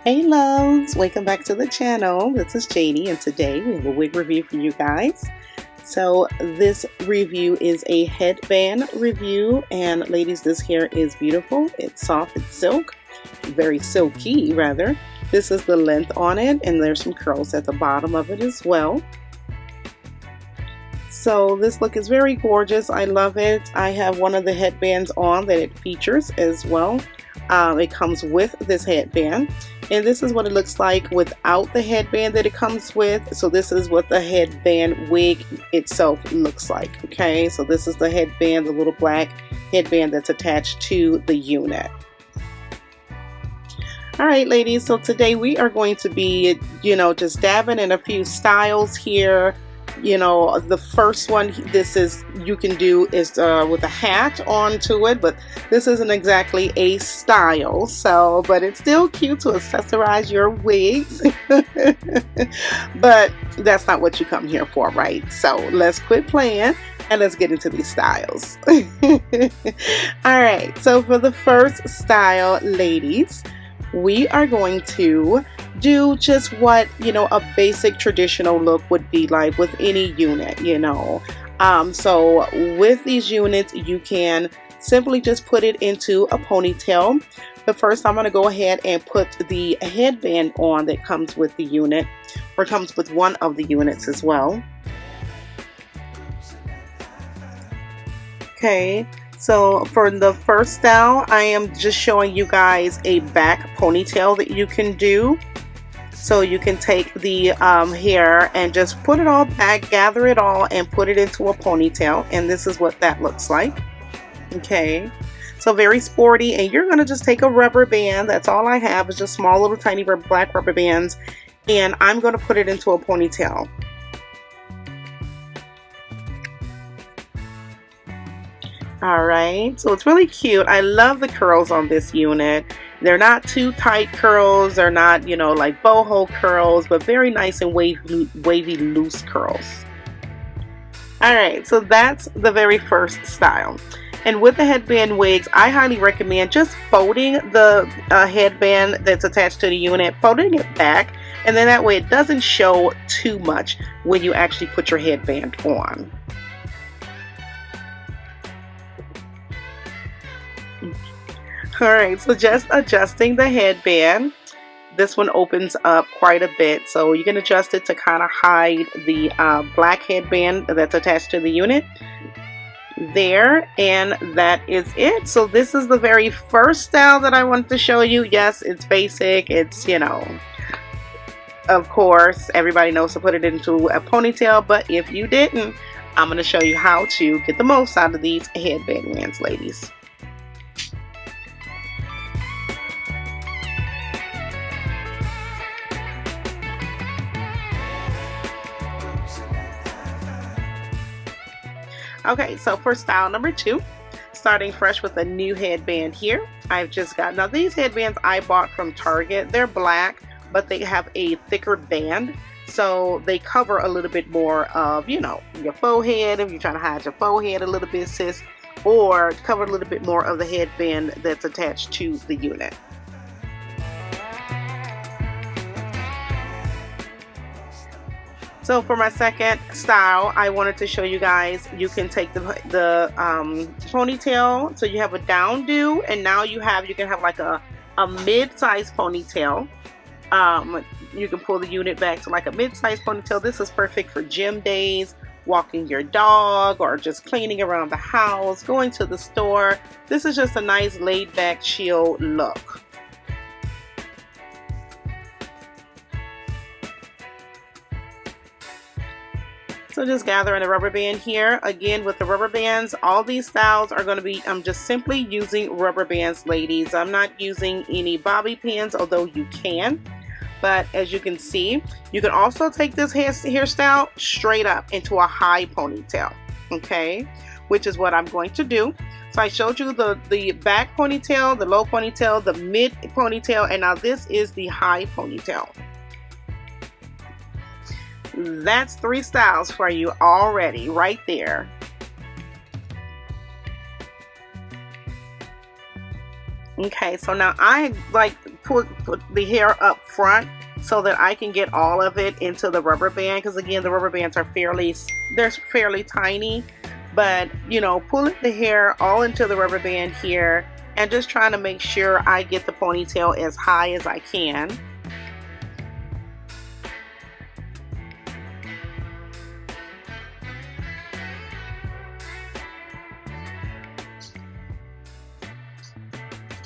Hey loves, welcome back to the channel. This is Janie and today we have a wig review for you guys. So this review is a headband review, and ladies, this hair is beautiful. It's soft, it's silk, very silky rather. This is the length on it, and there's some curls at the bottom of it as well. So this look is very gorgeous. I love it. I have one of the headbands on that it features as well. It comes with this headband, and this is what it looks like without the headband that it comes with. So this is what the headband wig itself looks like. Okay, so this is the headband, the little black headband that's attached to the unit. Alright ladies, so today we are going to be, just dabbing in a few styles here. The first one you can do is with a hat onto it, but this isn't exactly a style, but it's still cute to accessorize your wigs. But that's not what you come here for, right? So let's quit playing and let's get into these styles. Alright, so for the first style, ladies, we are going to do just what a basic traditional look would be like with any unit. So with these units you can simply just put it into a ponytail. But first I'm going to go ahead and put the headband on that comes with the unit, or comes with one of the units as well. Okay, so for the first style, I am just showing you guys a back ponytail that you can do. So you can take the hair and just put it all back, gather it all, and put it into a ponytail. And this is what that looks like. Okay, so very sporty. And you're going to just take a rubber band. That's all I have, is just small little tiny black rubber bands. And I'm going to put it into a ponytail. Alright, so it's really cute. I love the curls on this unit. They're not too tight curls. They're not, like boho curls, but very nice and wavy loose curls. Alright, so that's the very first style. And with the headband wigs, I highly recommend just folding the headband that's attached to the unit, folding it back, and then that way it doesn't show too much when you actually put your headband on. Alright, so just adjusting the headband. This one opens up quite a bit, so you can adjust it to kind of hide the black headband that's attached to the unit. There, and that is it. So this is the very first style that I wanted to show you. Yes, it's basic. It's, of course, everybody knows to put it into a ponytail, but if you didn't, I'm going to show you how to get the most out of these headband bands, ladies. Okay, so for style number 2, starting fresh with a new headband here. I've just got, now these headbands I bought from Target. They're black, but they have a thicker band, so they cover a little bit more of, your forehead, if you're trying to hide your forehead a little bit, sis, or cover a little bit more of the headband that's attached to the unit. So for my second style, I wanted to show you guys, you can take the ponytail, so you have a downdo, and now you can have like a mid-sized ponytail. You can pull the unit back to like a mid-sized ponytail. This is perfect for gym days, walking your dog, or just cleaning around the house, going to the store. This is just a nice laid-back, chill look. So just gathering a rubber band here. Again, with the rubber bands, all these styles are going to be, I'm just simply using rubber bands, ladies. I'm not using any bobby pins, although you can. But as you can see, you can also take this hairstyle straight up into a high ponytail, okay? Which is what I'm going to do. So I showed you the back ponytail, the low ponytail, the mid ponytail, and now this is the high ponytail. That's 3 styles for you already right there. Okay, so now I like put the hair up front so that I can get all of it into the rubber band, because again, the rubber bands are fairly tiny. But you know, pulling the hair all into the rubber band here and just trying to make sure I get the ponytail as high as I can.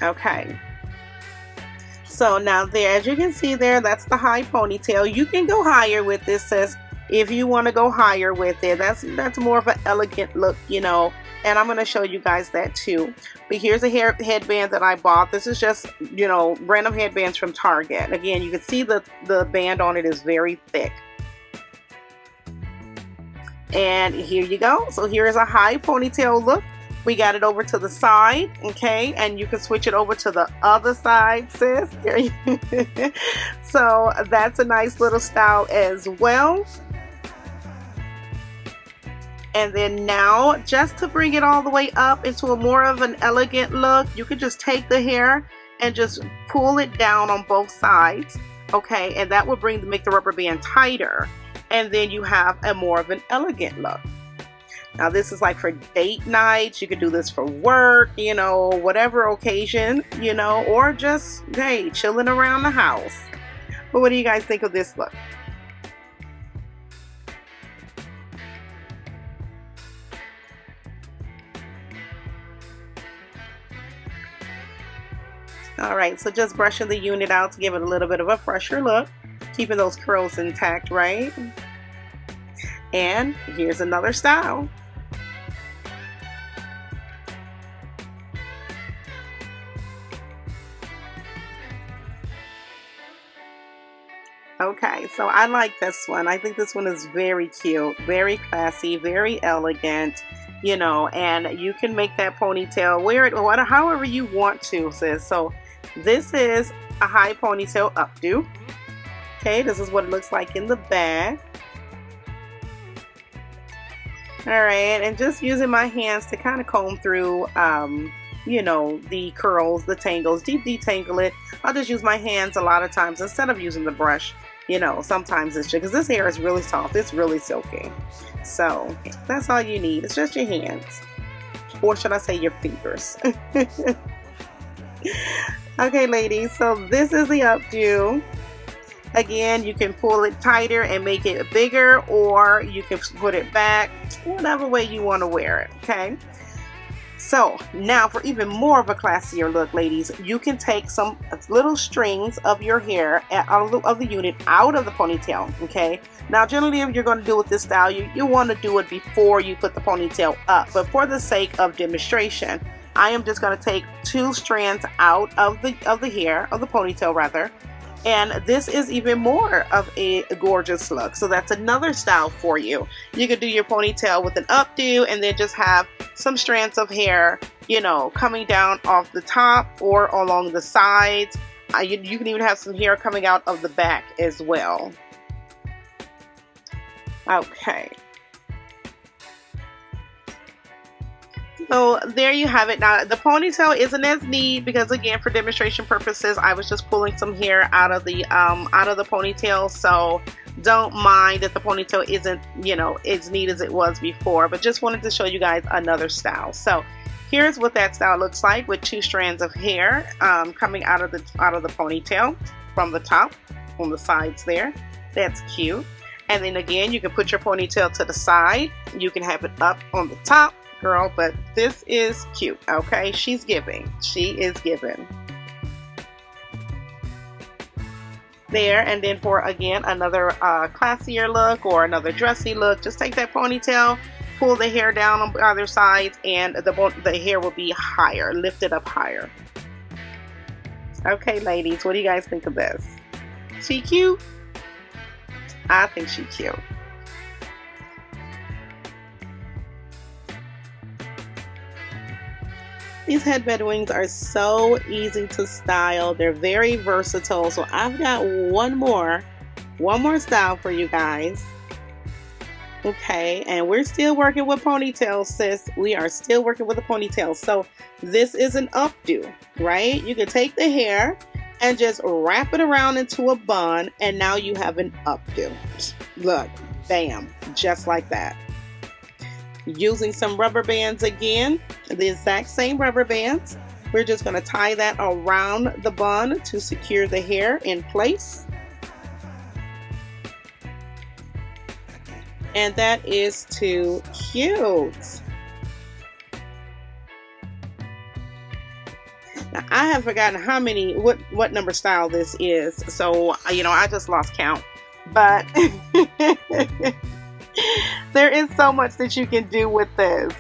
Okay, so now there, as you can see there, that's the high ponytail. You can go higher with this, sis, if you want to go higher with it. That's more of an elegant look, you know, and I'm going to show you guys that too. But here's a headband that I bought. This is just, you know, random headbands from Target. Again, you can see the band on it is very thick. And here you go. So here's a high ponytail look. We got it over to the side, okay, and you can switch it over to the other side, sis. So that's a nice little style as well. And then now, just to bring it all the way up into a more of an elegant look, you can just take the hair and just pull it down on both sides, okay, and that will make the rubber band tighter, and then you have a more of an elegant look. Now this is like for date nights. You could do this for work, you know, whatever occasion, you know, or just, hey, chilling around the house. But what do you guys think of this look? Alright, so just brushing the unit out to give it a little bit of a fresher look, keeping those curls intact, right? And here's another style. Okay, so I like this one. I think this one is very cute, very classy, very elegant, you know, and you can make that ponytail, wear it however you want to, sis. So this is a high ponytail updo. Okay, this is what it looks like in the back. Alright, and just using my hands to kind of comb through, you know, the curls, the tangles, deep detangle it. I'll just use my hands a lot of times instead of using the brush. You know, sometimes it's just because this hair is really soft, it's really silky. So that's all you need. It's just your hands, or should I say your fingers. Okay, ladies, so this is the updo. Again, you can pull it tighter and make it bigger, or you can put it back, whatever way you want to wear it. Okay, so now for even more of a classier look, ladies, you can take some little strings of your hair out of the unit out of the ponytail. Okay, now generally if you're going to do with this style, you want to do it before you put the ponytail up, but for the sake of demonstration, I am just going to take 2 strands out of the hair, of the ponytail rather. And this is even more of a gorgeous look. So that's another style for you. You could do your ponytail with an updo and then just have some strands of hair, you know, coming down off the top or along the sides. You can even have some hair coming out of the back as well. Okay. So there you have it. Now the ponytail isn't as neat because, again, for demonstration purposes, I was just pulling some hair out of the ponytail. So don't mind that the ponytail isn't, you know, as neat as it was before. But just wanted to show you guys another style. So here's what that style looks like with 2 strands of hair coming out of the ponytail from the top, on the sides there. That's cute. And then again, you can put your ponytail to the side. You can have it up on the top. Girl, but this is cute. Okay, she's giving. She is giving. There, and then for, again, another classier look or another dressy look, just take that ponytail, pull the hair down on either sides, and the hair will be higher, lifted up higher. Okay, ladies, what do you guys think of this? She cute? I think she's cute. These headband wings are so easy to style. They're very versatile. So I've got one more style for you guys. Okay, and we're still working with ponytails, sis. We are still working with a ponytail. So this is an updo, right? You can take the hair and just wrap it around into a bun, and now you have an updo. Look, bam, just like that. Using some rubber bands again, the exact same rubber bands. We're just going to tie that around the bun to secure the hair in place. And that is too cute. Now, I have forgotten what number style this is, so I just lost count. But there is so much that you can do with this.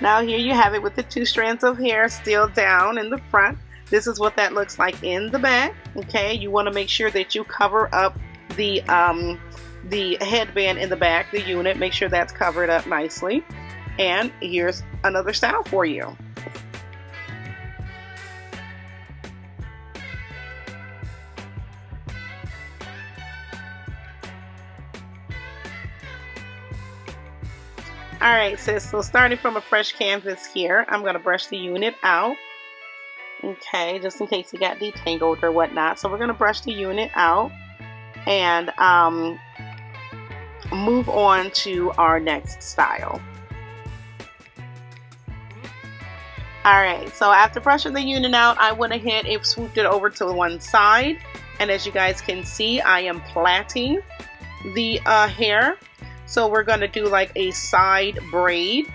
Now here you have it with the 2 strands of hair still down in the front. This is what that looks like in the back. Okay, you want to make sure that you cover up the headband in the back, the unit. Make sure that's covered up nicely. And here's another style for you. Alright sis, so starting from a fresh canvas here, I'm going to brush the unit out. Okay, just in case it got detangled or whatnot. So we're going to brush the unit out and move on to our next style. Alright, so after brushing the unit out, I went ahead and swooped it over to one side. And as you guys can see, I am plaiting the hair. So we're going to do like a side braid.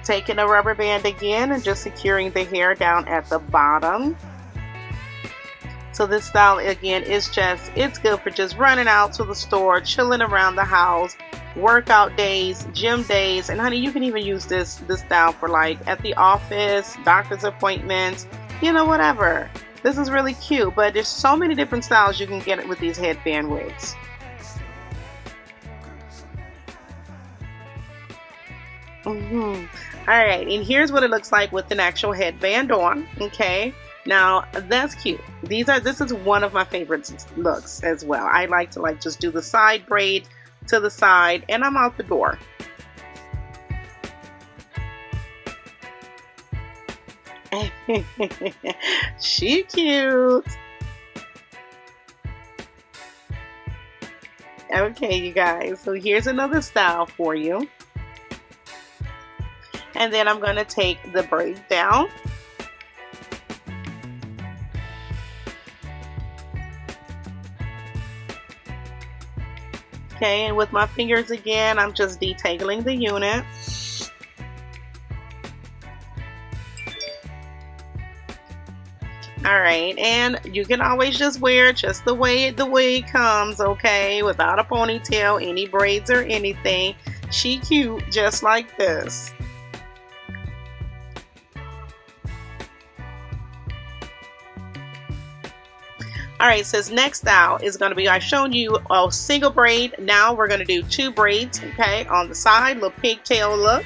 Taking a rubber band again and just securing the hair down at the bottom. So this style again is it's good for just running out to the store, chilling around the house, workout days, gym days, and honey, you can even use this style for like at the office, doctor's appointments, whatever. This is really cute, but there's so many different styles you can get with these headband wigs. Alright, and here's what it looks like with an actual headband on. Okay, now that's cute. This is one of my favorite looks as well. I like to just do the side braid to the side and I'm out the door. She cute. Okay, you guys, so here's another style for you. And then I'm going to take the braid down. Okay, and with my fingers again, I'm just detangling the unit. Alright, and you can always just wear it just the way it comes, okay? Without a ponytail, any braids or anything. She cute just like this. Alright, so this next style is going to be, I've shown you a single braid. Now we're going to do 2 braids, okay, on the side, little pigtail look.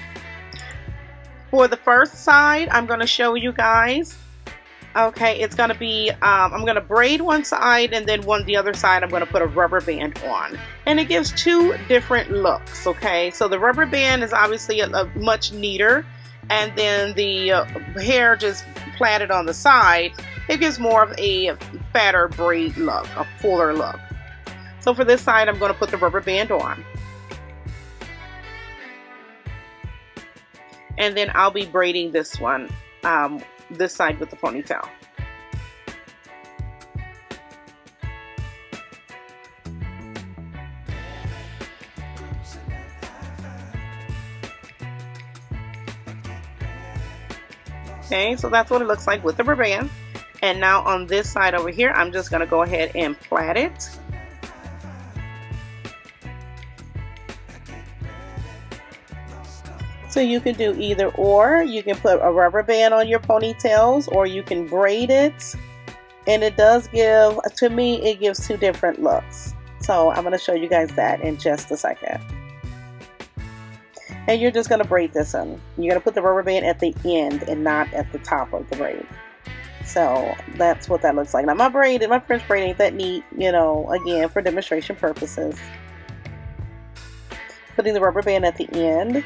For the first side, I'm going to show you guys. Okay, it's going to be, I'm going to braid one side and then the other side I'm going to put a rubber band on. And it gives 2 different looks, okay. So the rubber band is obviously a much neater. And then the hair just plaited on the side, it gives more of a fatter braid look, a fuller look. So for this side, I'm going to put the rubber band on. And then I'll be braiding this one, this side with the ponytail. Okay, so that's what it looks like with the rubber band. And now on this side over here, I'm just going to go ahead and plait it. So you can do either or. You can put a rubber band on your ponytails or you can braid it. And it does give, to me, it gives 2 different looks. So I'm going to show you guys that in just a second. And you're just going to braid this in. You're going to put the rubber band at the end and not at the top of the braid. So that's what that looks like. Now my French braid ain't that neat, you know, again, for demonstration purposes. Putting the rubber band at the end.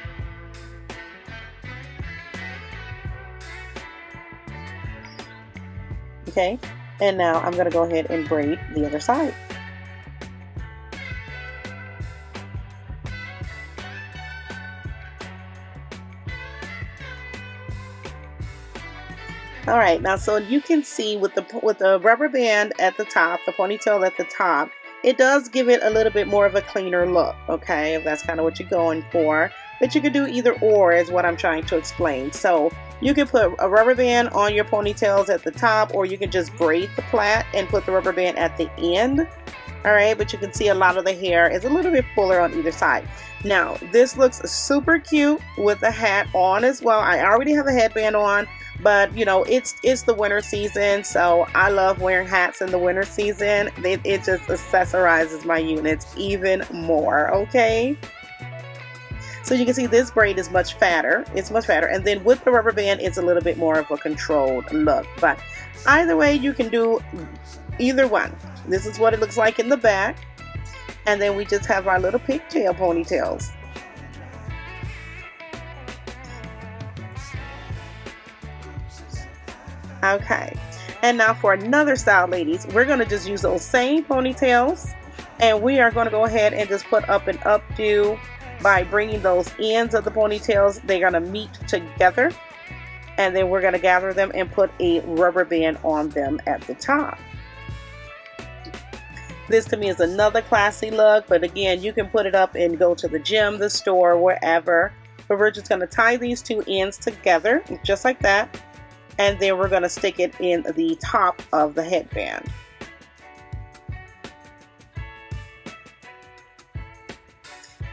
Okay, and now I'm going to go ahead and braid the other side. All right, now so you can see with the rubber band at the top, the ponytail at the top, it does give it a little bit more of a cleaner look, okay, if that's kind of what you're going for. But you could do either or is what I'm trying to explain. So you can put a rubber band on your ponytails at the top, or you can just braid the plait and put the rubber band at the end. All right, but you can see a lot of the hair is a little bit fuller on either side. Now, this looks super cute with the hat on as well. I already have a headband on, but you know, it's the winter season, so I love wearing hats in the winter season. It just accessorizes my units even more, okay? So you can see this braid is much fatter. It's much fatter, and then with the rubber band, it's a little bit more of a controlled look. But either way, you can do either one. This is what it looks like in the back, and then we just have our little pigtail ponytails. Okay, and now for another style, ladies, we're going to just use those same ponytails, and we are going to go ahead and just put up an updo by bringing those ends of the ponytails. They're going to meet together, and then we're going to gather them and put a rubber band on them at the top. This to me is another classy look, but again, you can put it up and go to the gym, the store, wherever. But we're just going to tie these two ends together just like that. And then we're going to stick it in the top of the headband.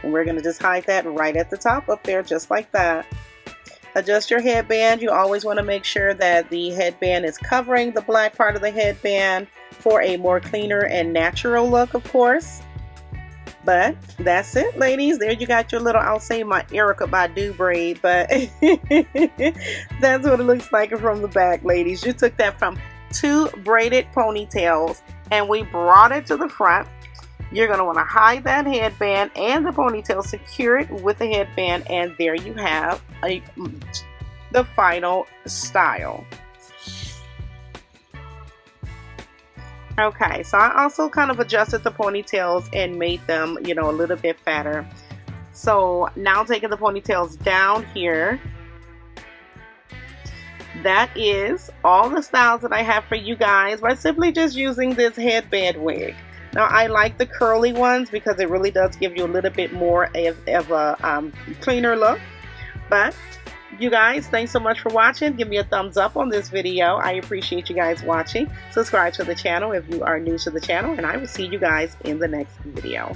And we're going to just hide that right at the top up there, just like that. Adjust your headband. You always want to make sure that the headband is covering the black part of the headband for a more cleaner and natural look, of course. But that's it, ladies. There you got your little, I'll say my Erykah Badu braid, but that's what it looks like from the back, ladies. You took that from two braided ponytails and we brought it to the front. You're going to want to hide that headband and the ponytail, secure it with the headband, and there you have the final style. Okay, so I also kind of adjusted the ponytails and made them, you know, a little bit fatter. So now taking the ponytails down here, that is all the styles that I have for you guys by simply just using this headband wig. Now I like the curly ones because it really does give you a little bit more of a cleaner look. But you guys, thanks so much for watching. Give me a thumbs up on this video. I appreciate you guys watching. Subscribe to the channel if you are new to the channel, and I will see you guys in the next video.